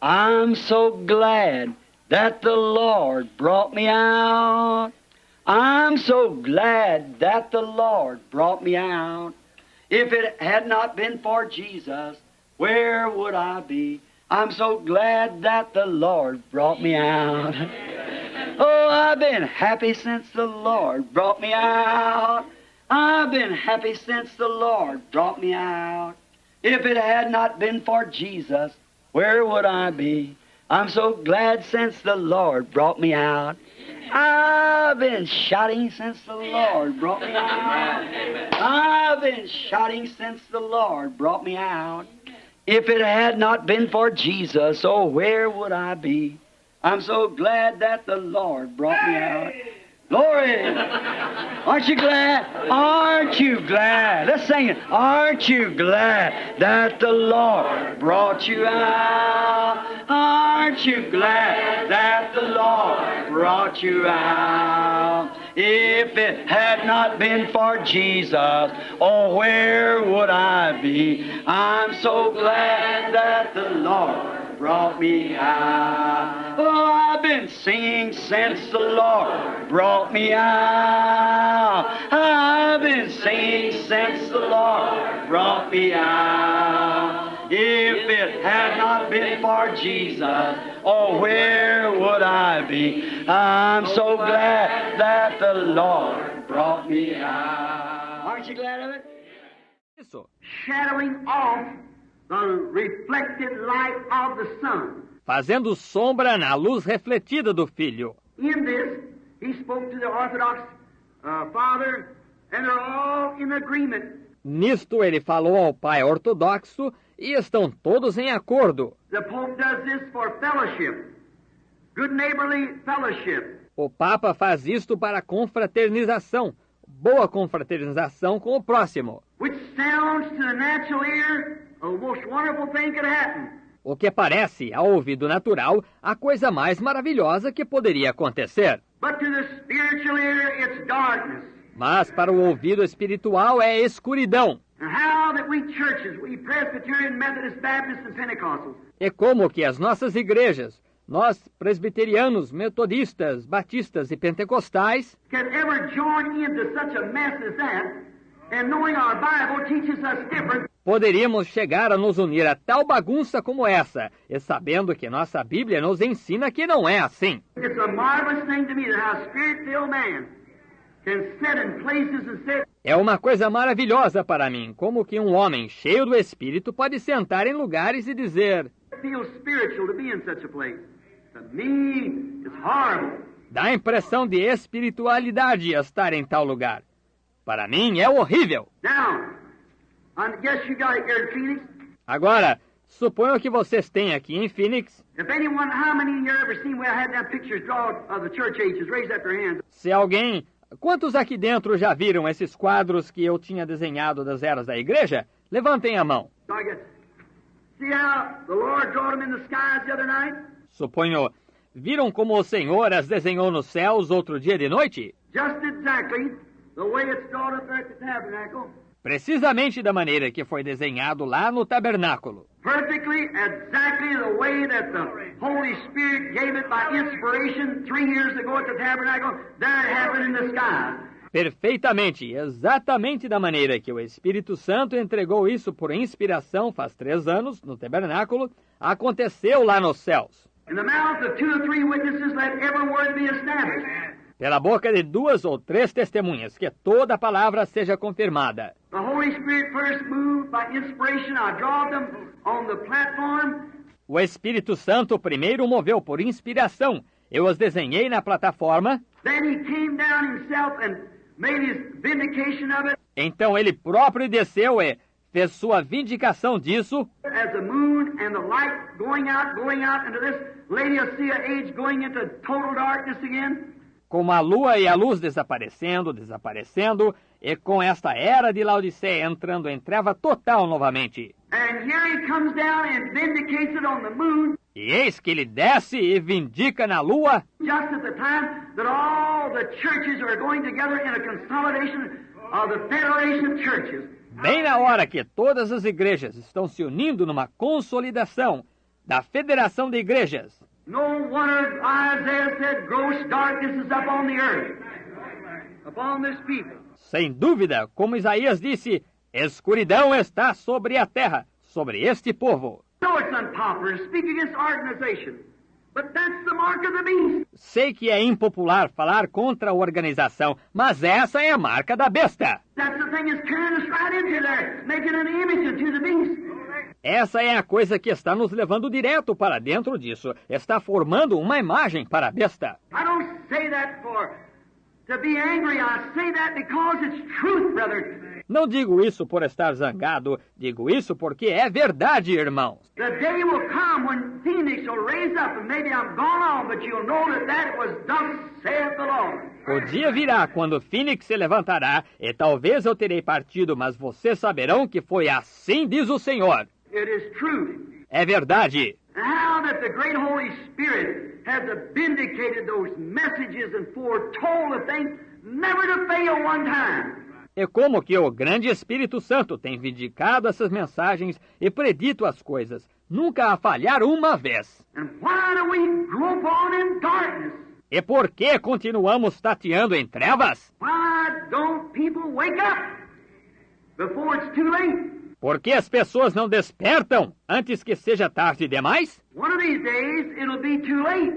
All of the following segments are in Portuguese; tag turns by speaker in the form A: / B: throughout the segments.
A: I'm so glad that the Lord brought me out. I'm so glad that the Lord brought me out. If it had not been for Jesus, where would I be? I'm so glad that the Lord brought me out. Oh, I've been happy since the Lord brought me out. I've been happy since the Lord brought me out. If it had not been for Jesus, where would I be? I'm so glad since the Lord brought me out. I've been shouting since the Lord brought me out. I've been shouting since the Lord brought me out. If it had not been for Jesus, oh, where would I be? I'm so glad that the Lord brought me out. Glory! Aren't you glad? Aren't you glad? Let's sing it. Aren't you glad that the Lord brought you out? Aren't you glad that the Lord brought you out? If it had not been for Jesus, oh, where would I be? I'm so glad that the Lord brought me out. Oh, I've been singing since the Lord brought me out. I've been singing since the Lord brought me out. If it had not been for Jesus, oh, where would I be? I'm so glad that the Lord brought me out. Aren't you glad of it?
B: Isso.
A: Shadowing off the reflected light of the sun.
B: Fazendo sombra na luz refletida do Filho.
A: In this, he spoke to the Orthodox father, and they're all in agreement.
B: Nisto ele falou ao pai ortodoxo e estão todos em acordo.
A: The Pope does this for fellowship, good neighborly fellowship.
B: O Papa faz isto para confraternização, boa confraternização com o próximo.
A: Which sounds to the natural ear a most wonderful thing could happen.
B: O que parece, ao ouvido natural, a coisa mais maravilhosa que poderia acontecer.
A: But to the spiritual ear, it's darkness.
B: Mas para o ouvido espiritual é escuridão.
A: And how that we churches, we Presbyterian, Methodist, Baptist, and Pentecostals,
B: É como que as nossas igrejas, nós presbiterianos, metodistas, batistas e pentecostais,
A: can ever join into such a mess as that, and knowing our Bible teaches us different.
B: poderíamos chegar a nos unir a tal bagunça como essa, e sabendo que nossa Bíblia nos ensina que não é assim.
A: It's a marvelous thing to me that how spirit-filled man can sit in places and sit.
B: É uma coisa maravilhosa para mim, como que um homem cheio do Espírito pode sentar em lugares e dizer:
A: Feel spiritual to be in such a place. To me, it's horrible.
B: dá a impressão de espiritualidade estar em tal lugar. Para mim é horrível.
A: Now, I guess you got it here in Phoenix.
B: Agora, suponho que vocês têm aqui em Phoenix.
A: If anyone, how many of you ever seen where I had them pictures drawn of the church ages? Raise up your hands.
B: Se alguém... Quantos aqui dentro já viram esses quadros que eu tinha desenhado das eras da igreja? Levantem a mão.
A: So I guess, see how the Lord drawed them in the skies the other night?
B: Suponho, viram como o Senhor as desenhou nos céus outro dia de noite?
A: Just exactly the way it's drawn up there at the tabernacle.
B: Precisamente da maneira que foi desenhado lá no tabernáculo.
A: Perfectly, exactly the way that the Holy Spirit gave it by inspiration 3 years ago at the tabernacle. There it happened in the sky.
B: Perfeitamente, exatamente da maneira que o Espírito Santo entregou isso por inspiração faz 3 anos, no tabernáculo, aconteceu lá nos céus.
A: In the mouth of 2 or 3 witnesses, let every word be established.
B: Pela boca de 2 ou 3 testemunhas, que toda a palavra seja confirmada.
A: The Holy Spirit first moved by inspiration. I drawed them on the platform.
B: O Espírito Santo primeiro moveu por inspiração. Eu os desenhei na plataforma.
A: Then he came down himself and made his vindication of it.
B: Então ele próprio desceu e fez sua vindicação disso.
A: As the moon and the light going out into this Laodicea age going into total darkness again.
B: Com a lua e a luz desaparecendo, e com esta era de Laodiceia entrando em treva total novamente.
A: And here he comes down and vindicates it on the moon.
B: E eis que ele desce e vindica na lua,
A: Just at the time that all the churches are going together in a consolidation of the Federation of Churches.
B: bem na hora que todas as igrejas estão se unindo numa consolidação da Federação de Igrejas.
A: No wonder Isaiah said, gross darkness is upon the earth, upon this people.
B: Sem dúvida, como Isaías disse, escuridão está sobre a terra, sobre este povo.
A: No, it's unpopular to speak against organization, but that's the mark of the beast.
B: Sei que é impopular falar contra a organização, mas essa é a marca da besta.
A: That's the thing that's carrying us right into there, making an image into the beast.
B: Essa é a coisa que está nos levando direto para dentro disso. Está formando uma imagem para a besta.
A: I don't say that to be angry. I say that because it's truth, brother.
B: Não digo isso por estar zangado. Digo isso porque é verdade, irmãos.
A: The day will come when Phoenix will raise up, and maybe I'm gone on, but you'll know that it was thus saith the Lord.
B: O dia virá quando Fênix se levantará, e talvez eu terei partido, mas vocês saberão que foi assim diz o Senhor.
A: It is truth.
B: É verdade.
A: And how that the great Holy Spirit has vindicated those messages and foretold the thing never to fail one time.
B: É como que o grande Espírito Santo tem vindicado essas mensagens e predito as coisas, nunca a falhar uma vez.
A: And why do we grope on in darkness?
B: E por que continuamos tateando em trevas?
A: Why don't people wake up before it's too late?
B: Por que as pessoas não despertam antes que seja tarde demais?
A: One of these days it'll be too late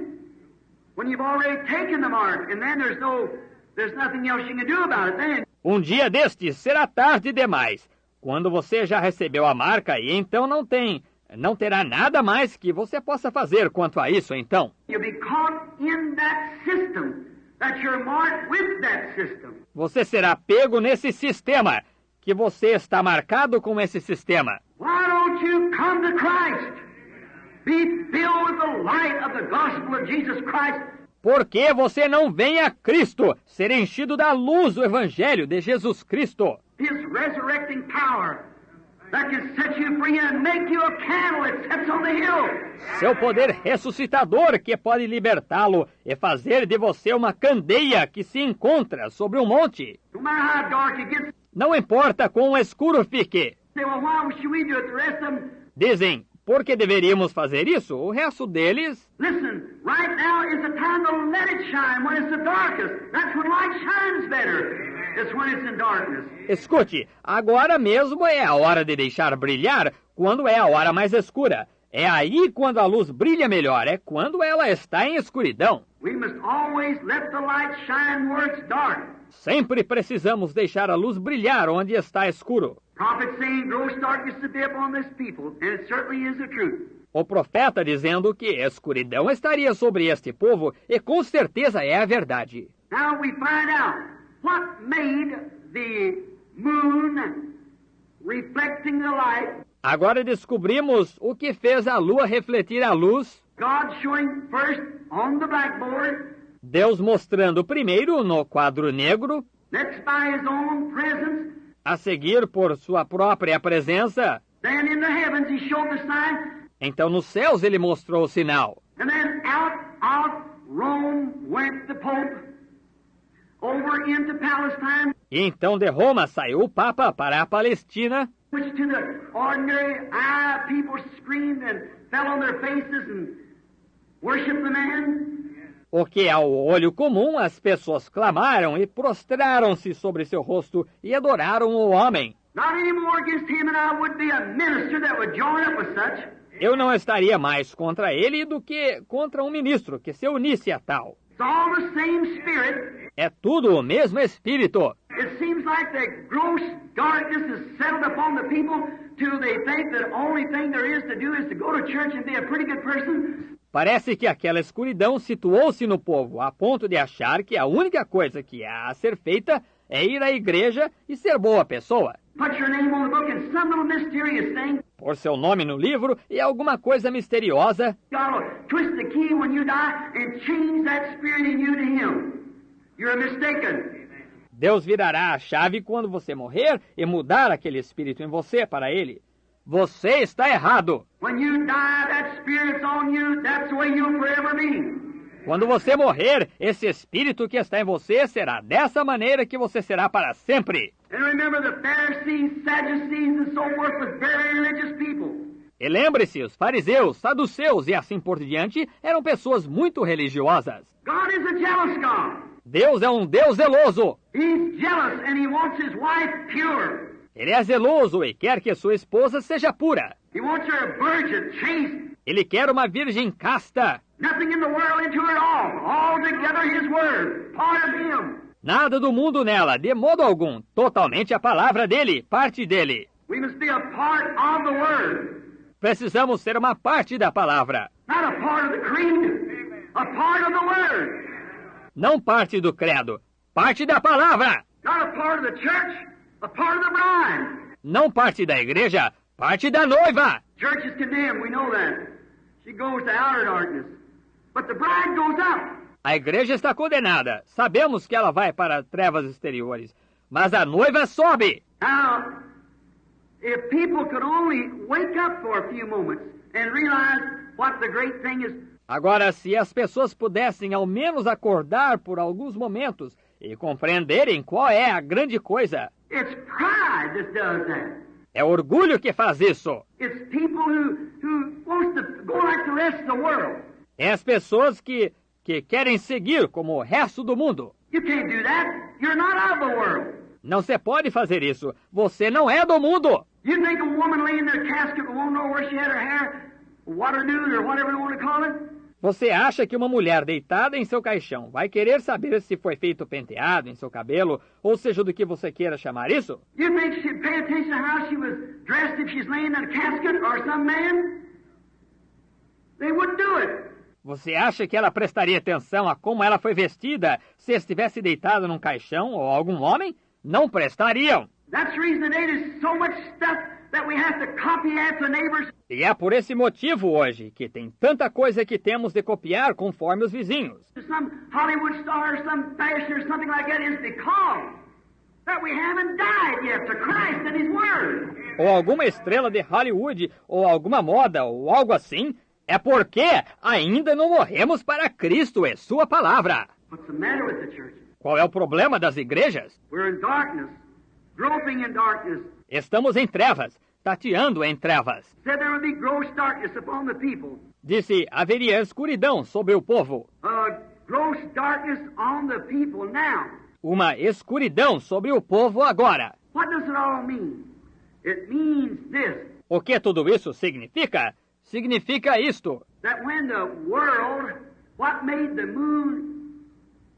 A: when you've already taken the mark, and then there's nothing else you can do about it then.
B: Um dia destes será tarde demais, quando você já recebeu a marca e então não terá nada mais que você possa fazer quanto a isso então.
A: You'll be caught in that system, that you're marked with that system.
B: Você será pego nesse sistema, que você está marcado com esse sistema.
A: Why don't you come to Christ? Be filled with the light of the gospel of Jesus Christ.
B: Por que você não vem a Cristo, ser enchido da luz do Evangelho de Jesus Cristo?
A: His resurrecting power that can set you free and make you a candle that sets on the hill.
B: Seu poder ressuscitador que pode libertá-lo e fazer de você uma candeia que se encontra sobre um monte.
A: No matter how dark it gets,
B: Não importa quão escuro fique.
A: say, well, why should we do it? The rest of them,
B: Dizem, por que deveríamos fazer isso? O resto deles...
A: listen, right now is the time to let it shine when it's the darkest. That's when light shines better. It's when it's in darkness.
B: Escute, agora mesmo é a hora de deixar brilhar quando é a hora mais escura. É aí quando a luz brilha melhor, é quando ela está em escuridão.
A: We must always let the light shine where it's dark.
B: Sempre precisamos deixar a luz brilhar onde está escuro.
A: Prophet saying gross darkness to be upon this people, and it certainly is the truth.
B: O profeta dizendo que escuridão estaria sobre este povo, e com certeza é a verdade.
A: Now we find out what made the moon reflecting the light.
B: Agora descobrimos o que fez a lua refletir a luz.
A: God showing first on the blackboard,
B: Deus mostrando primeiro no quadro negro,
A: next by his own presence,
B: a seguir por sua própria presença.
A: then in the heavens he showed the sign,
B: Então nos céus ele mostrou o sinal.
A: and then out of Rome went the Pope over into Palestine,
B: E então de Roma saiu o Papa para a Palestina,
A: which to the ordinary eye people screamed and fell on their faces and worshiped the man.
B: o que ao olho comum as pessoas clamaram e prostraram-se sobre seu rosto e adoraram o homem.
A: Not any more against him, and I would be a minister that would join up with such.
B: Eu não estaria mais contra ele do que contra um ministro que se unisse a tal.
A: It's all the same spirit.
B: É tudo o mesmo espírito.
A: It seems like the gross darkness is settled upon the people till they think that the only thing there is to do is to go to church and be a pretty good person.
B: Parece que aquela escuridão situou-se no povo, a ponto de achar que a única coisa que há a ser feita é ir à igreja e ser boa pessoa.
A: Put your name on the book and some little mysterious thing.
B: Pôr seu nome no livro e alguma coisa misteriosa.
A: God will twist the key when you die and change that spirit in you to Him. You're mistaken.
B: Deus virará a chave quando você morrer e mudar aquele espírito em você para ele. Você está errado.
A: When you die, that spirit's on you. That's the way you'll forever be.
B: Quando você morrer, esse espírito que está em você será dessa maneira que você será para sempre.
A: And remember, the Pharisees, Sadducees, and so forth was very religious people.
B: E lembre-se, os fariseus, saduceus e assim por diante eram pessoas muito religiosas.
A: God is a jealous God.
B: Deus é um Deus zeloso.
A: He's jealous and he wants his wife pure.
B: Ele é zeloso e quer que sua esposa seja pura.
A: He wants her a virgin, chaste.
B: Ele quer uma virgem casta.
A: Nothing in the world into her at all. Altogether his word, part of him.
B: Nada do mundo nela, de modo algum. Totalmente a palavra dele, parte dele.
A: We must be a part of the word.
B: Precisamos ser uma parte da palavra.
A: Not a part of the creed, a part of the word.
B: Não parte do credo, parte da palavra.
A: Not a part of the church, a part of the bride.
B: Não parte da igreja, parte da noiva.
A: Church is condemned, we know that. She goes to outer darkness. But the bride goes out.
B: A igreja está condenada. Sabemos que ela vai para trevas exteriores. Mas a noiva sobe.
A: Now, if people could only wake up for a few moments and realize what the great thing is.
B: Agora, se as pessoas pudessem ao menos acordar por alguns momentos e compreenderem qual é a grande coisa.
A: It's pride that does that.
B: É orgulho que faz isso.
A: It's people who wants to go like the rest of the world.
B: É as pessoas que querem seguir como o resto do mundo.
A: You can't do that. You're not of the world.
B: Não se pode fazer isso. Você não é do mundo.
A: You think a woman laying in their casket won't know where she had her hair, water-nude, or whatever you want to call it?
B: Você acha que uma mulher deitada em seu caixão vai querer saber se foi feito penteado em seu cabelo, ou seja, do que você queira chamar isso?
A: You think she'd pay attention to how she was dressed if she's laying in a casket or some man? They wouldn't do it.
B: Você acha que ela prestaria atenção a como ela foi vestida se estivesse deitada num caixão ou algum homem? Não prestariam.
A: That's the reason today there's so much stuff that we have to copy after neighbors.
B: E é por esse motivo hoje que tem tanta coisa que temos de copiar conforme os vizinhos.
A: Some Hollywood star, some fashion or something like that is because that we haven't died yet to Christ and His Word.
B: Ou alguma estrela de Hollywood, ou alguma moda, ou algo assim, é porque ainda não morremos para Cristo e Sua palavra.
A: What's the matter with the church?
B: Qual é o problema das igrejas?
A: We're in darkness, groping in darkness.
B: Estamos em trevas, tateando em trevas.
A: Said there would be gross darkness upon the people.
B: Disse, haveria escuridão sobre o povo.
A: Gross darkness on the people now.
B: Uma escuridão sobre o povo agora.
A: What does it all mean? It means this.
B: O que tudo isso significa? Significa isto.
A: That when the world, what made the moon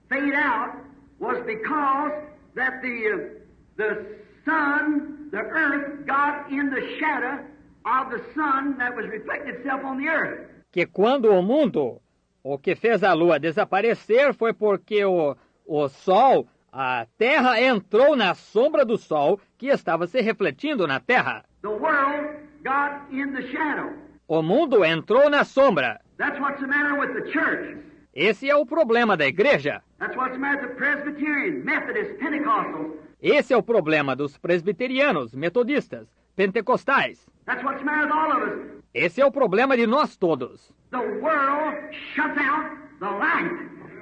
A: fade out was because that the sun, the earth got in the shadow of the sun that was reflected itself on the earth.
B: Que quando o mundo, o que fez a lua desaparecer foi porque o sol, a terra entrou na sombra do sol que estava se refletindo na terra.
A: The world got in the shadow.
B: O mundo entrou na sombra.
A: That's what's the matter with the church.
B: Esse é o problema da igreja.
A: That's what's the matter with the Presbyterian, Methodist, Pentecostals.
B: Esse é o problema dos presbiterianos, metodistas, pentecostais.
A: That's what's the matter with all of us.
B: Esse é o problema de nós todos.
A: The world shuts out the light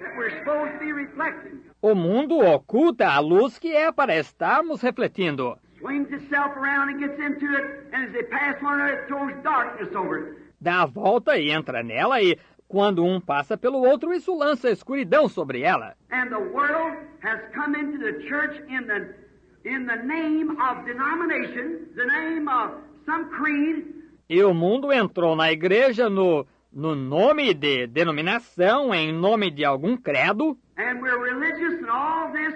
A: that we're supposed to be reflecting.
B: O mundo oculta a luz que é para estarmos refletindo.
A: Swings itself around and gets into it, and as they pass one another, it throws darkness over it.
B: Dá a volta e entra nela e, quando um passa pelo outro, isso lança escuridão sobre ela.
A: And the world has come into the church in the name of denomination, the name of some creed.
B: E o mundo entrou na igreja no nome de denominação, em nome de algum credo.
A: And we're religious and all this,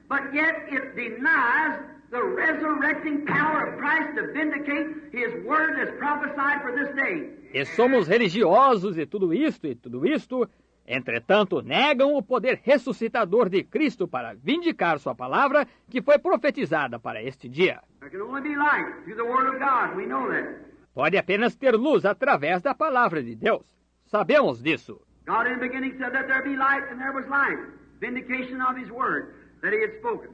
A: but yet it denies the resurrecting power of Christ to vindicate His word as prophesied for this day.
B: E somos religiosos e tudo isto, entretanto negam o poder ressuscitador de Cristo para vindicar sua palavra que foi profetizada para este dia.
A: There can only be light through the word of God. We know that.
B: Pode apenas ter luz através da palavra de Deus. Sabemos disso.
A: God in the beginning said that there be light, and there was light. Vindication of His word that He had spoken.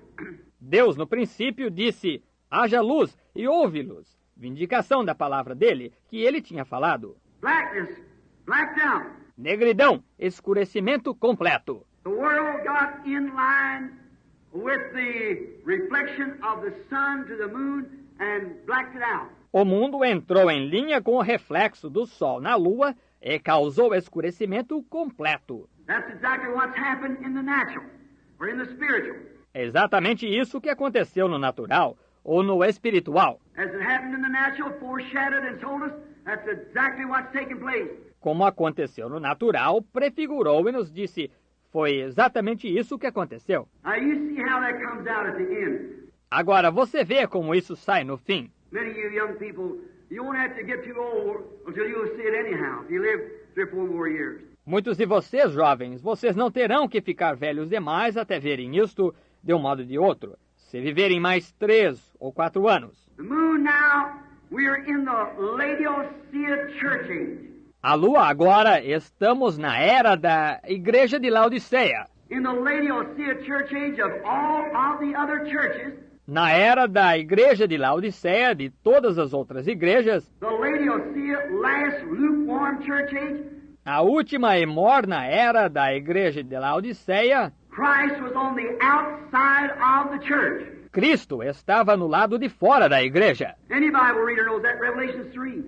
B: Deus, no princípio, disse, haja luz e houve luz. Vindicação da palavra dele, que ele tinha falado.
A: Blackness, blacked out.
B: Negridão, escurecimento completo.
A: The world got in line with the reflection of the sun to the moon and blacked it out.
B: O mundo entrou em linha com o reflexo do Sol na Lua e causou escurecimento completo.
A: That's exactly what's happened in the natural, or in the spiritual.
B: É exatamente isso que aconteceu no natural ou no espiritual.
A: As it happened in the natural, foreshadowed and told us, that's exactly what's taking place.
B: Como aconteceu no natural, prefigurou e nos disse, foi exatamente isso que aconteceu.
A: Now you see how that comes out at the end.
B: Agora, você vê como isso sai no fim.
A: Many of you young people, you won't have to get too old until you'll see it anyhow, if you live 3 or 4 more years.
B: Muitos de vocês, jovens, vocês não terão que ficar velhos demais até verem isto de um modo ou de outro, se viverem mais 3 ou 4 anos.
A: The moon now, we're in the Laodicea church age.
B: A Lua agora, estamos na era da Igreja de Laodiceia.
A: In the Laodicea church age of all of the other churches,
B: Na era da Igreja de Laodiceia, de todas as outras igrejas,
A: the Laodicea last lukewarm church age,
B: a última e morna era da Igreja de Laodiceia,
A: Christ was on the outside of the church.
B: Cristo estava no lado de fora da igreja.
A: Any Bible reader knows that, Revelation 3.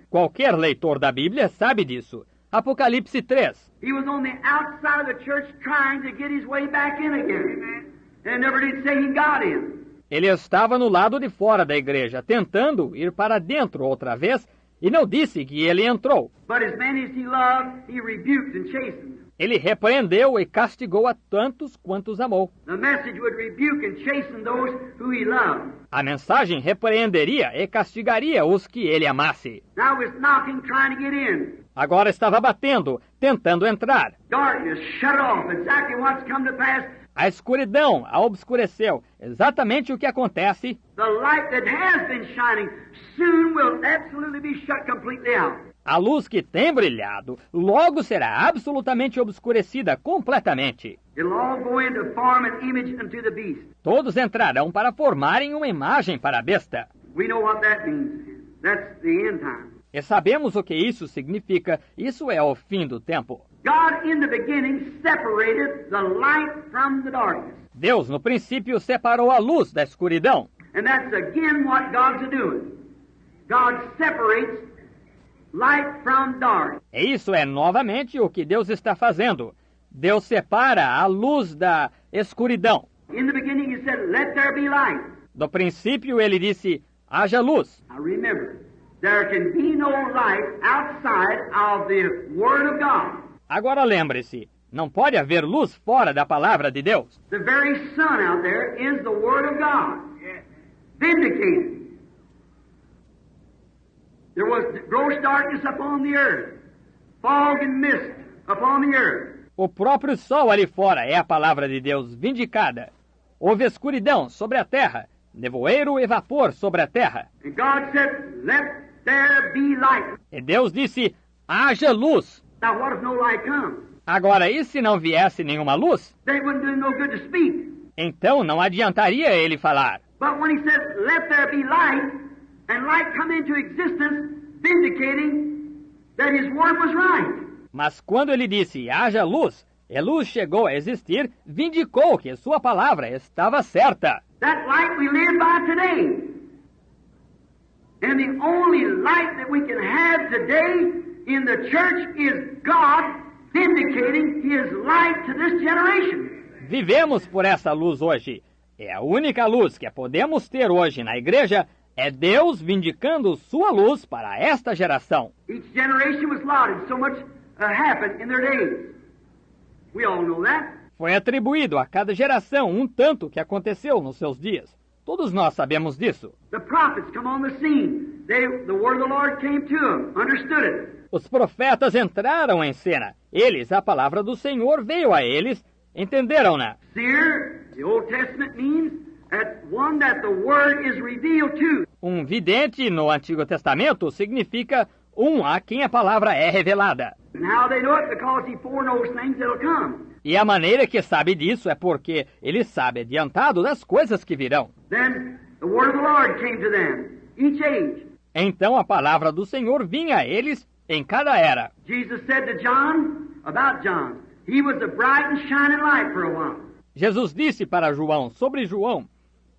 B: Qualquer leitor da Bíblia sabe disso. Apocalipse 3.
A: He was on the outside of the church trying to get his way back in again. And never did say he got in.
B: Ele estava no lado de fora da igreja, tentando ir para dentro outra vez, e não disse que ele entrou.
A: But as many as he loved, he rebuked and chastened.
B: Ele repreendeu e castigou a tantos quantos amou.
A: The message would rebuke and chasten those who he loved.
B: A mensagem repreenderia e castigaria os que ele amasse.
A: Now it's knocking, trying to get in.
B: Agora estava batendo, tentando entrar.
A: Darkness shut off. Exactly what's come to pass.
B: A escuridão a obscureceu. Exatamente o que acontece.
A: The light that has been shining soon will absolutely be shut completely out.
B: A luz que tem brilhado logo será absolutamente obscurecida completamente.
A: It'll all go in to form an image unto the beast.
B: Todos entrarão para formarem uma imagem para a besta.
A: We know what that means. That's the end time.
B: E sabemos o que isso significa. Isso é o fim do tempo.
A: God in the beginning separated the light from the darkness.
B: Deus, no princípio, separou a luz da escuridão.
A: And that's again what God's doing. God separates light from dark.
B: E isso é novamente o que Deus está fazendo. Deus separa a luz da escuridão.
A: In the beginning he said, let there be light.
B: No princípio ele disse, haja luz.
A: Now remember, there can be no light outside of the Word of God.
B: Agora lembre-se, não pode haver luz fora da palavra de Deus.
A: The very sun out there is the Word of God. Vindicated. There was gross darkness upon the earth, fog and mist upon the earth.
B: O próprio sol ali fora é a palavra de Deus vindicada. Houve escuridão sobre a terra, nevoeiro e vapor sobre a terra.
A: And God said, let there be light.
B: E Deus disse, haja luz.
A: Now what if no light comes?
B: Agora, e se não viesse nenhuma luz?
A: Then it wouldn't do no good to speak.
B: Então não adiantaria ele falar.
A: But when he said, let there be light, and light come into existence, vindicating that his word was right.
B: Mas quando ele disse, haja luz, e luz chegou a existir, vindicou que sua palavra estava certa.
A: That light we live by today. And the only light that we can have today in the church is God vindicating his light to this generation.
B: Vivemos por essa luz hoje. É a única luz que podemos ter hoje na igreja, é Deus vindicando sua luz para esta geração.
A: Each generation was lauded, so much happened in their days. We all know that.
B: Foi atribuído a cada geração um tanto que aconteceu nos seus dias. Todos nós sabemos disso.
A: The prophets come on the scene. The word of the Lord came to them, understood it.
B: Os profetas entraram em cena. Eles, a palavra do Senhor veio a eles, entenderam-na.
A: Seer, the Old Testament means that one that the word is revealed to.
B: Vidente no Antigo Testamento significa a quem a palavra é revelada.
A: And how they know it? Because he foreknows things that'll come.
B: E a maneira que sabe disso é porque ele sabe adiantado das coisas que virão.
A: Then the word of the Lord came to them, each age.
B: Então a palavra do Senhor vinha a eles em cada era.
A: Jesus said to John, about John, he was a bright and shining light for a while.
B: Jesus disse para João sobre João,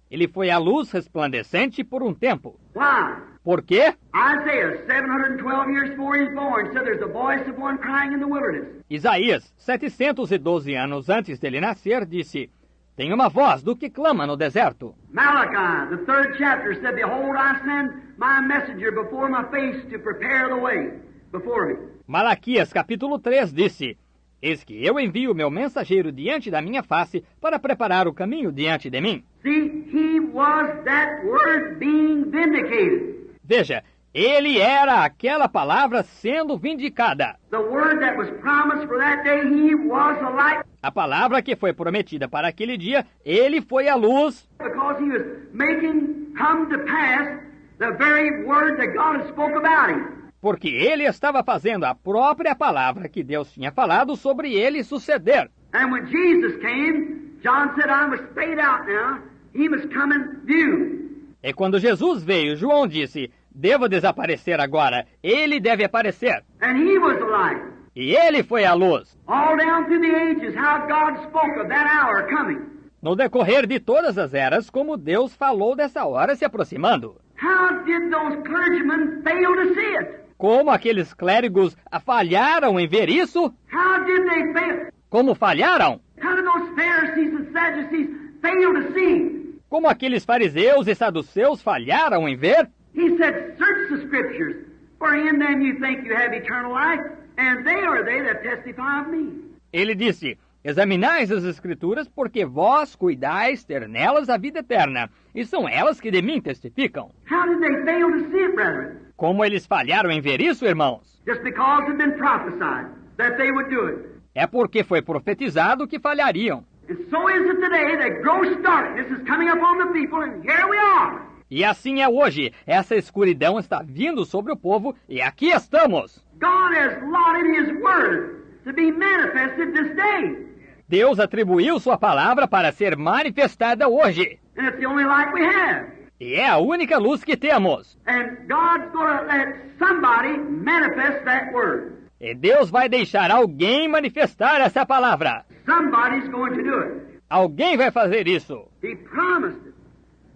B: ele foi a luz resplandecente por um tempo.
A: Why?
B: Por quê?
A: Isaiah, 712 years before he was born, said there's a voice of one crying in the wilderness.
B: Isaías, 712 anos antes dele nascer, disse: tem uma voz do que clama no deserto.
A: Malachi, the 3rd chapter, said, Behold, I send my messenger before my face to prepare the way before me.
B: Malaquias, capítulo 3, disse: eis que eu envio meu mensageiro diante da minha face para preparar o caminho diante de mim.
A: See, he was that word being vindicated.
B: Veja, ele era aquela palavra sendo vindicada.
A: The word that was promised for that day, he was the light.
B: A palavra que foi prometida para aquele dia, ele foi a luz.
A: Because he was making come to pass the very word that God had spoke about him.
B: Porque ele estava fazendo a própria palavra que Deus tinha falado sobre ele suceder.
A: And when Jesus came, John said, I must fade out now. He must come in view.
B: E quando Jesus veio, João disse: devo desaparecer agora, ele deve aparecer.
A: And he was the light.
B: E ele foi a luz.
A: All down through the ages, how God spoke of that hour coming.
B: No decorrer de todas as eras, como Deus falou dessa hora se aproximando.
A: How did those clergymen fail to see it?
B: Como aqueles clérigos falharam em ver isso?
A: How did they fail?
B: Como falharam?
A: How did those Pharisees and Sadducees fail to see?
B: Como aqueles fariseus e saduceus falharam em ver?
A: He said, search the Scriptures, for in them you think you have eternal life, and they are they that testify of me.
B: Ele disse: examinais as Escrituras, porque vós cuidais ter nelas a vida eterna, e são elas que de mim testificam.
A: How did they fail to see it, brethren?
B: Como eles falharam em ver isso, irmãos?
A: Just because it had been prophesied that they would do it.
B: É porque foi profetizado que falhariam.
A: And so is it today that gross darkness is coming upon the people, and here we are.
B: E assim é hoje. Essa escuridão está vindo sobre o povo, e aqui estamos.
A: God has allotted His Word to be manifested this day.
B: Deus atribuiu sua palavra para ser manifestada hoje.
A: And it's the only light we have.
B: E é a única luz que temos.
A: And God's going to let somebody manifest that Word.
B: E Deus vai deixar alguém manifestar essa palavra.
A: Somebody's going to do it.
B: Alguém vai fazer isso.
A: He promised it.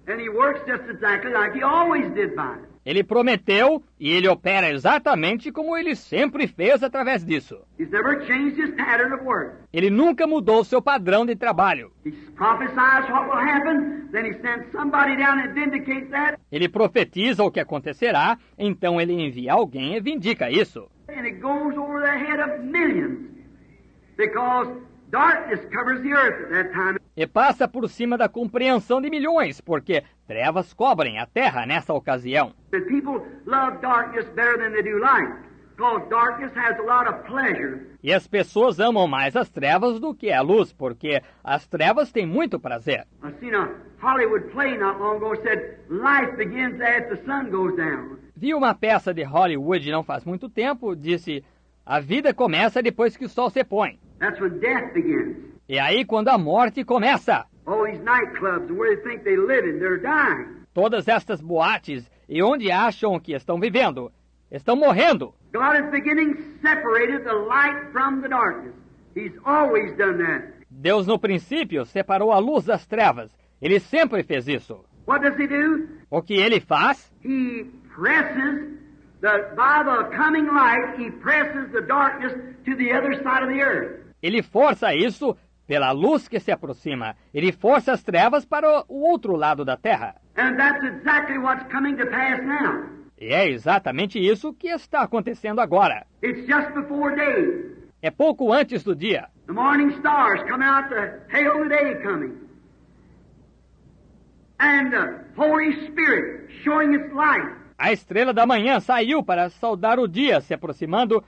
A: And He works just exactly like He always did by it.
B: Ele prometeu e ele opera exatamente como ele sempre fez através disso.
A: He's never changed His pattern of work.
B: Ele nunca mudou seu padrão de trabalho.
A: He prophesies what will happen, then He sends somebody down and vindicates that.
B: Ele profetiza o que acontecerá, então ele envia alguém e vindica isso.
A: And it goes over the head of millions. Because darkness covers the earth at that time.
B: E passa por cima da compreensão de milhões, porque trevas cobrem a terra nessa ocasião.
A: And people love darkness better than they do light. Because darkness has a lot of pleasure.
B: E as pessoas amam mais as trevas do que a luz, porque as trevas têm muito prazer.
A: I seen a Hollywood play not long ago said, life begins as the sun goes down.
B: Vi uma peça de Hollywood não faz muito tempo, disse: a vida começa depois que o sol se põe.
A: That's when death begins.
B: E aí quando a morte começa.
A: All these nightclubs and where they think they live in, they're dying.
B: Todas estas boates e onde acham que estão vivendo, estão morrendo.
A: God is beginning separated the light from the darkness. He's always done that.
B: Deus no princípio separou a luz das trevas. Ele sempre fez isso.
A: What does He do?
B: O que ele faz?
A: He presses by the coming light, He presses the darkness to the other side of the earth.
B: Ele força isso pela luz que se aproxima. Ele força as trevas para o outro lado da terra.
A: And that's exactly what's coming to pass now.
B: E é exatamente isso que está acontecendo agora.
A: It's just before day.
B: É pouco antes do dia.
A: The morning stars come out to hail the day coming. And the Holy Spirit showing its light.
B: A estrela da manhã saiu para saudar o dia se aproximando,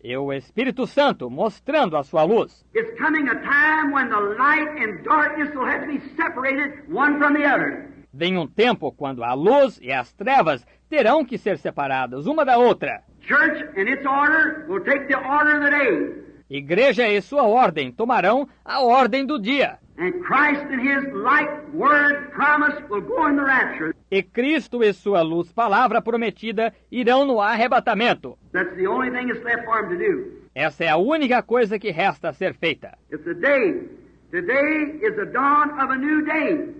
B: e o Espírito Santo mostrando a sua luz.
A: It's coming a time when the light and darkness will have to be separated one from the other.
B: Vem um tempo quando a luz e as trevas terão que ser separadas uma da outra.
A: Church and its order will take the order of the day.
B: Igreja e sua ordem tomarão a ordem do dia.
A: And Christ and His light, word, promise will go in the rapture.
B: E Cristo e sua luz, palavra prometida, irão no arrebatamento.
A: That's the only thing that's left for Him to do.
B: Essa é a única coisa que resta a ser feita.
A: It's a day. Today is the dawn of a new day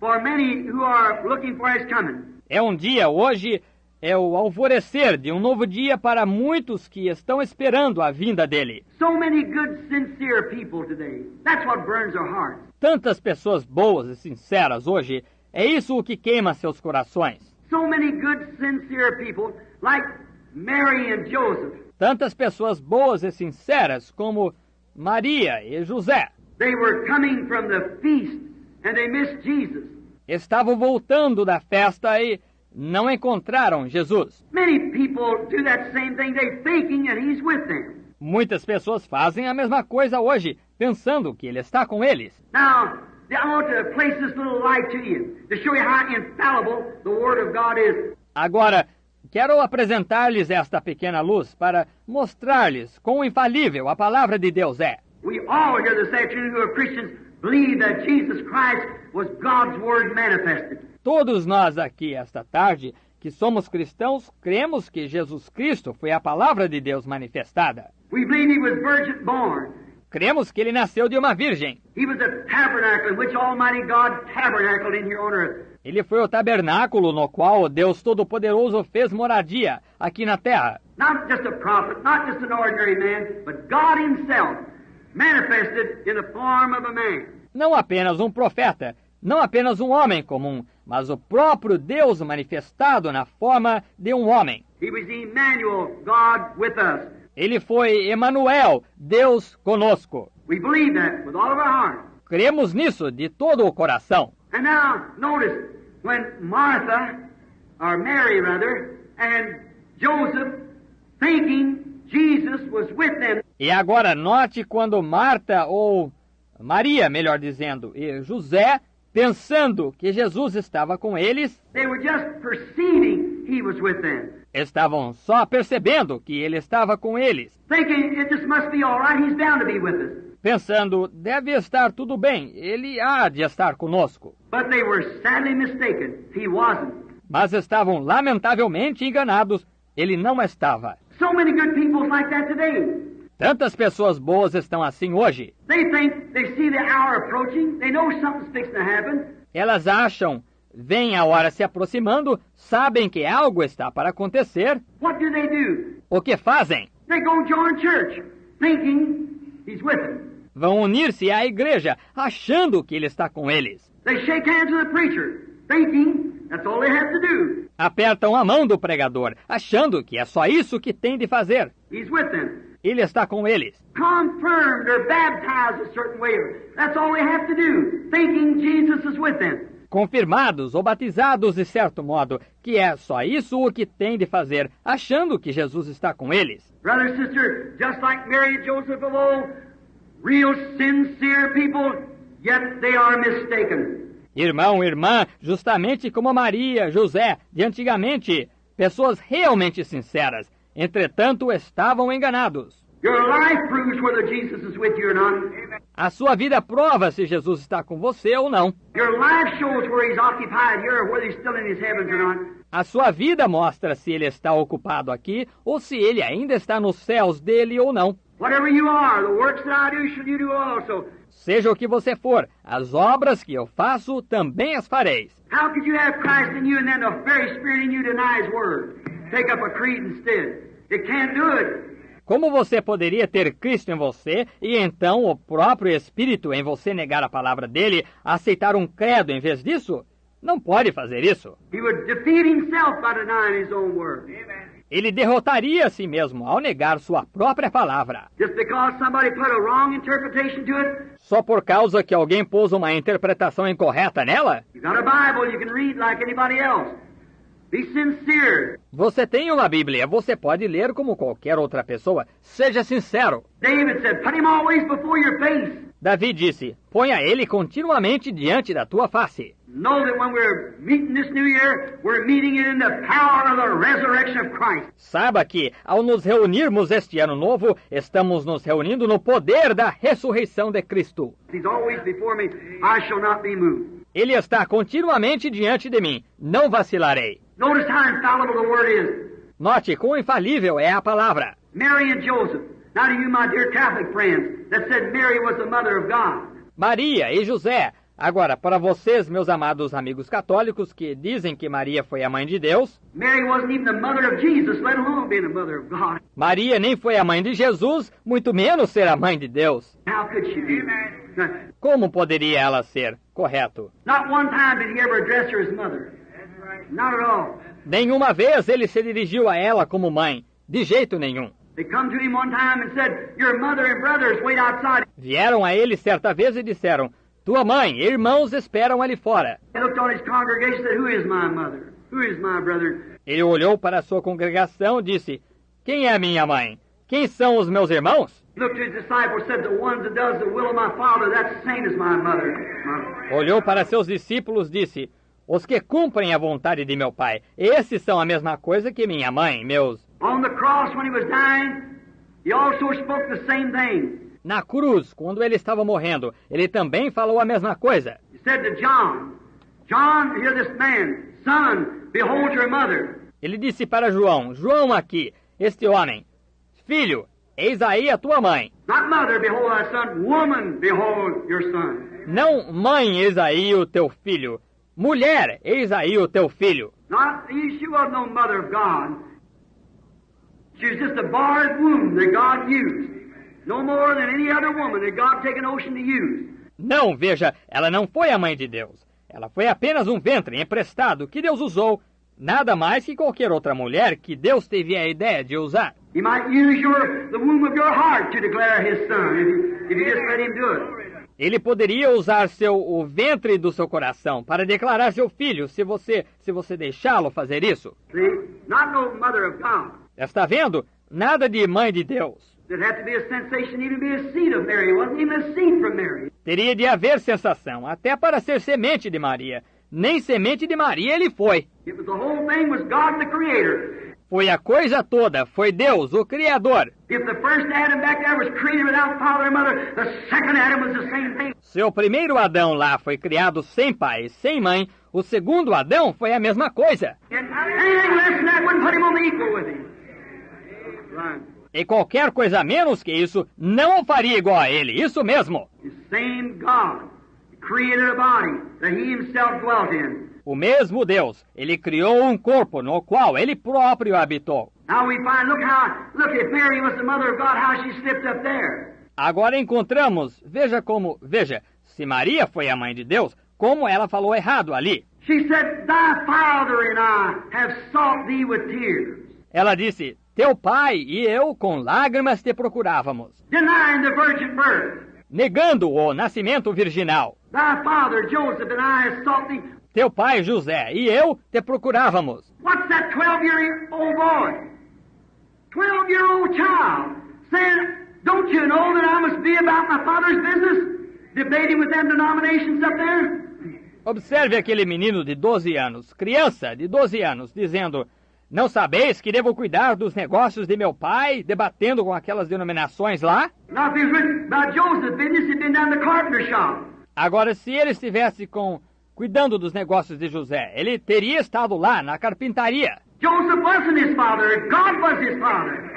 A: for many who are looking for His coming.
B: É um dia hoje É o alvorecer de um novo dia para muitos que estão esperando a vinda dele.
A: So many good, sincere people today. That's what burns our hearts.
B: Tantas pessoas boas e sinceras hoje, é isso o que queima seus corações.
A: So many good, sincere people, like Mary and Joseph.
B: Tantas pessoas boas e sinceras como Maria e José.
A: They were coming from the feast and they missed Jesus.
B: Estavam voltando da festa e não encontraram Jesus.
A: Many people do that same thing. They're thinking that he's with them.
B: Muitas pessoas fazem a mesma coisa hoje, pensando que ele está com eles.
A: Now, I want to place this little light to you to show you how infallible the Word of God is.
B: Agora, quero apresentar-lhes esta pequena luz para mostrar-lhes quão infalível a palavra de Deus é.
A: We all here this afternoon who are Christians believe that Jesus Christ was God's Word manifested.
B: Todos nós aqui esta tarde, que somos cristãos, cremos que Jesus Cristo foi a palavra de Deus manifestada.
A: We believe he was virgin born.
B: Cremos que ele nasceu de uma virgem.
A: He was a tabernacle in which Almighty God tabernacled in here on earth.
B: Ele foi o tabernáculo no qual Deus Todo-Poderoso fez moradia aqui na terra.
A: Not just a prophet, not just an ordinary man, but God himself manifested in the form of a man.
B: Não apenas um profeta, não apenas um homem comum, mas o próprio Deus manifestado na forma de um homem.
A: He was Emmanuel, God with us.
B: Ele foi Emanuel, Deus conosco.
A: We believe that with all of our heart.
B: Cremos nisso de todo o coração.
A: And now, notice, when Martha, or Mary rather, and Joseph, thinking Jesus was with them.
B: E agora note quando Marta, ou Maria, melhor dizendo, e José, pensando que Jesus estava com eles,
A: They were just perceiving he was with them.
B: estavam só percebendo que ele estava com eles,
A: Thinking it just must be all right, he's bound to be with us.
B: pensando, deve estar tudo bem, ele há de estar conosco.
A: But they were sadly mistaken. He wasn't.
B: Mas estavam lamentavelmente enganados, ele não estava.
A: So many good people like that today.
B: Tantas pessoas boas estão assim hoje.
A: They think they see the hour approaching. They know something's fixing to happen.
B: Elas acham, veem a hora se aproximando, sabem que algo está para acontecer.
A: What do?
B: O que fazem?
A: They go join church, thinking he's with them.
B: Vão unir-se à igreja, achando que ele está com eles.
A: They shake hands with the preacher, thinking that's all they have to do.
B: Apertam a mão do pregador, achando que é só isso que tem de fazer.
A: He's with them.
B: Ele está com eles.
A: Confirmed or baptized a certain way. That's all they have to do, thinking Jesus is with them.
B: Confirmados ou batizados de certo modo, que é só isso o que tem de fazer, achando que Jesus está com eles.
A: Brother, sister, just like Mary and Joseph of old, real sincere people, yet they are mistaken.
B: Irmão, irmã, justamente como Maria, José, de antigamente, pessoas realmente sinceras, entretanto estavam enganados.
A: Your life proves whether Jesus is with you or not.
B: A sua vida prova se Jesus está com você ou não.
A: Your life shows where he's occupied here or whether he's still in his heavens or not.
B: A sua vida mostra se ele está ocupado aqui ou se ele ainda está nos céus dele ou não.
A: Whatever you are, the works that I do should you do also.
B: Seja o que você for, as obras que eu faço também as fareis.
A: How could you have Christ in you and then the very Spirit in you deny his word? Take up a creed instead. It can't do it.
B: Como você poderia ter Cristo em você e então o próprio Espírito em você negar a palavra dele, aceitar um credo em vez disso? Não pode fazer isso.
A: He would defeat himself by denying his own word.
B: Ele derrotaria a si mesmo ao negar sua própria palavra.
A: Just because somebody put a wrong interpretation to it,
B: Só por causa que alguém pôs uma interpretação incorreta nela?
A: you got a Bible you can read like anybody else. Be sincere.
B: Você tem uma Bíblia, você pode ler como qualquer outra pessoa. Seja sincero.
A: David said, put him always before your face.
B: Davi disse, ponha ele continuamente diante da tua face.
A: Know that when we're meeting this new year, we're meeting it in the power of the resurrection of Christ.
B: Saiba que, ao nos reunirmos este ano novo, estamos nos reunindo no poder da ressurreição de Cristo.
A: He's always before me. I shall not be moved.
B: Ele está continuamente diante de mim. Não vacilarei.
A: Notice how infallible the word is.
B: Note quão infalível é a palavra.
A: Mary and Joseph. Now to you, my dear Catholic friends, that said Mary was the mother of God.
B: Maria e José, Agora, para vocês, meus amados amigos católicos, que dizem que Maria foi a mãe de Deus,
A: Mary wasn't even the mother of Jesus, let alone being the mother of God.
B: Maria nem foi a mãe de Jesus, muito menos ser a mãe de Deus.
A: How could she be?
B: Como poderia ela ser? Correto.
A: Not one time did he ever address her as mother. Not at all.
B: Nenhuma vez ele se dirigiu a ela como mãe. De jeito nenhum.
A: They come to him one time and said, your mother and brothers wait outside.
B: Vieram a ele certa vez e disseram, tua mãe e irmãos esperam ali fora.
A: He looked on his congregation and said, who is my mother? Who is my brother?
B: Ele olhou para a sua congregação e disse, quem é minha mãe? Quem são os meus irmãos?
A: He looked to his disciples and said, the one that does the will of my Father, that's the same as my mother.
B: Olhou para seus discípulos e disse, os que cumprem a vontade de meu pai, esses são a mesma coisa que minha mãe, meus.
A: On the cross when he was dying, he also spoke the same thing.
B: Na cruz, quando ele estava morrendo, ele também falou a mesma coisa.
A: He said to John, John, hear this man, son, behold your mother.
B: Ele disse para João, João aqui, este homem, filho, eis aí a tua mãe.
A: Not mother, behold thy son, woman, behold your son.
B: Não, mãe, eis aí o teu filho. Mulher, eis aí o teu filho.
A: Not, she wasn't no mother of God. She was just a barred womb that God used. No more than any other woman that God take an ocean to use.
B: Não, veja, ela não foi a mãe de Deus. Ela foi apenas um ventre emprestado que Deus usou. Nada mais que qualquer outra mulher que Deus teve a ideia de usar.
A: He might use the womb of your heart to declare His son, if you just let Him do it.
B: Ele poderia usar o ventre do seu coração para declarar seu filho, se você deixá-lo fazer isso.
A: See? Not no mother of God.
B: Está vendo? Nada de mãe de Deus.
A: There'd have to be a sensation even to be a seed of Mary. It wasn't even a seed from Mary.
B: Teria de haver sensação, até para ser semente de Maria. Nem semente de Maria ele foi.
A: It was the whole thing was God the Creator.
B: Foi a coisa toda, foi Deus, o Criador.
A: If the first Adam back there was created without father and mother, the second Adam was the same thing.
B: Se o primeiro Adão lá foi criado sem pai, sem mãe, o segundo Adão foi a mesma coisa.
A: And anything less than that wouldn't put him on the equal with him. Right.
B: E qualquer coisa menos que isso não o faria igual a ele, isso mesmo.
A: The same God created a body that He Himself dwelt in.
B: O mesmo Deus, ele criou um corpo no qual ele próprio habitou.
A: Now we find, look, if Mary was the mother of God, how she slipped up there.
B: Agora encontramos, veja, se Maria foi a mãe de Deus, como ela falou errado ali.
A: She said, thy father and I have sought thee with tears.
B: Ela disse, teu pai e eu com lágrimas te procurávamos.
A: Denying the virgin birth.
B: Negando o nascimento virginal.
A: Thy father Joseph and I have sought thee.
B: Teu pai José e eu te procurávamos.
A: What's that 12-year-old boy? 12-year-old child saying, don't you know that I must be about my father's business? Debating with them denominations up there?
B: Observe aquele menino de 12 anos, criança de 12 anos, dizendo, não sabeis que devo cuidar dos negócios de meu pai, debatendo com aquelas denominações lá?
A: Now if he was written about Joseph's business, he'd been down the carpenter shop.
B: Agora, se ele estivesse cuidando dos negócios de José, ele teria estado lá na carpintaria.
A: Joseph wasn't his father, God was his father.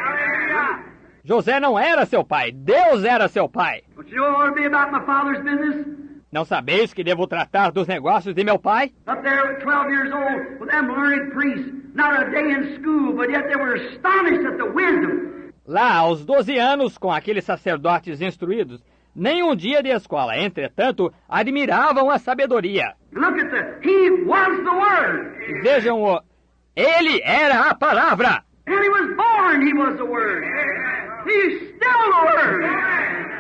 B: José não era seu pai, Deus era seu pai.
A: Don't you know I want to be about my father's business?
B: Não sabeis que devo tratar dos negócios de meu pai?
A: Up there at 12 years old, with them learned priests, not a day in school, but yet they were astonished at the wisdom.
B: Lá, aos 12 anos, com aqueles sacerdotes instruídos, nem um dia de escola, entretanto, admiravam a sabedoria.
A: Look at he was the Word.
B: E vejam ele era a palavra.
A: And he was born, he was the Word. He's still the Word.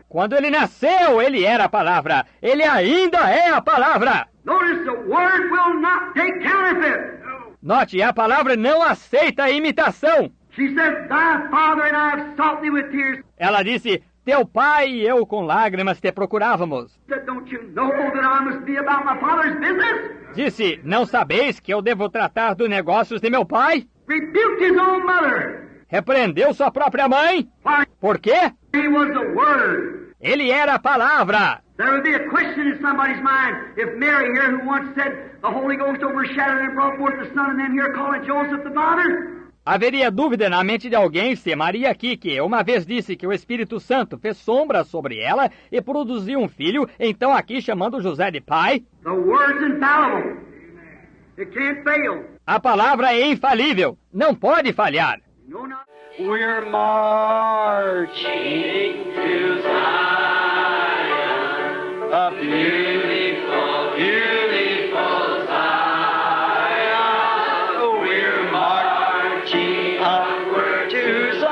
B: Quando ele nasceu, ele era a palavra. Ele ainda é a palavra.
A: Notice the Word will not take counterfeit.
B: Note, a palavra não aceita imitação.
A: She said, thy father and I have sought thee with tears.
B: Ela disse, teu pai e eu com lágrimas te procurávamos.
A: Said, don't you know that I must be about my father's business?
B: Disse, não sabeis que eu devo tratar dos negócios de meu pai?
A: Rebuked his own mother.
B: Repreendeu sua própria mãe.
A: Why?
B: Por quê?
A: He was the Word.
B: Ele era a palavra.
A: There would be a question in somebody's mind if Mary here, who once said the Holy Ghost overshadowed and brought forth the Son, and then here calling Joseph the Father.
B: Haveria dúvida na mente de alguém se Maria aqui, que uma vez disse que o Espírito Santo fez sombra sobre ela e produziu um filho, então aqui chamando José de pai?
A: The word's infallible. It can't fail.
B: A palavra é infalível, não pode falhar.
A: No, not. We're marching to Zion, a beautiful, beautiful Zion. We're marching upward to Zion,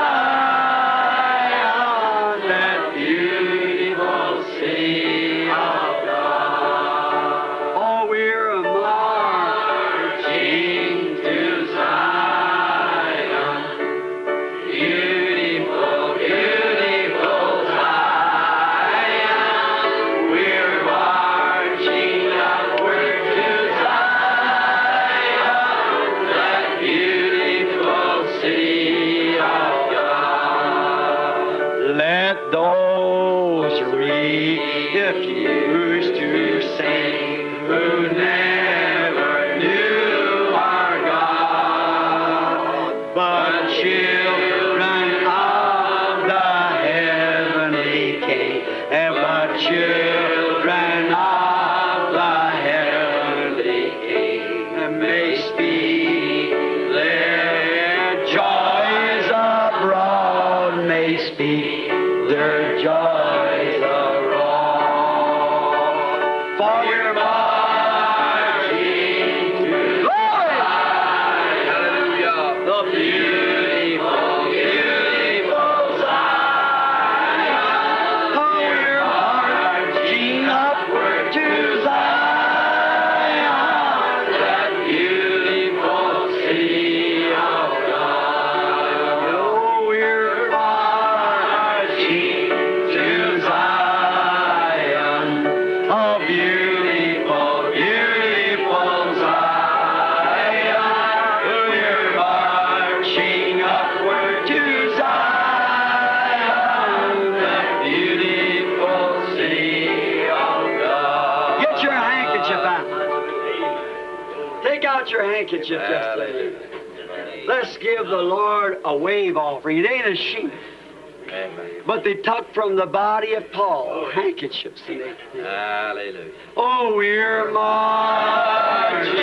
A: that beautiful city of God. Oh, we're marching to Zion, beautiful, beautiful Zion. We're marching upward to Zion, that beautiful city of God. Let those refuse to sing who never knew our God, but children of the heavenly King, and but children of the heavenly King may speak their joys abroad, may speak their joys abroad. For we're marching to Hallelujah, the beautiful, beautiful Zion. Oh, we're marching upward to Zion, that beautiful city of God. Oh, we're marching to Zion, a beautiful, beautiful Zion. We're marching upward to Zion, that beautiful city of God. Get your handkerchief out. Take out your handkerchief. Yesterday. Let's give the Lord a wave offering. It ain't a sheep, but they took from the body of Paul handkerchiefs. And they,
C: Hallelujah.
A: oh, we're marching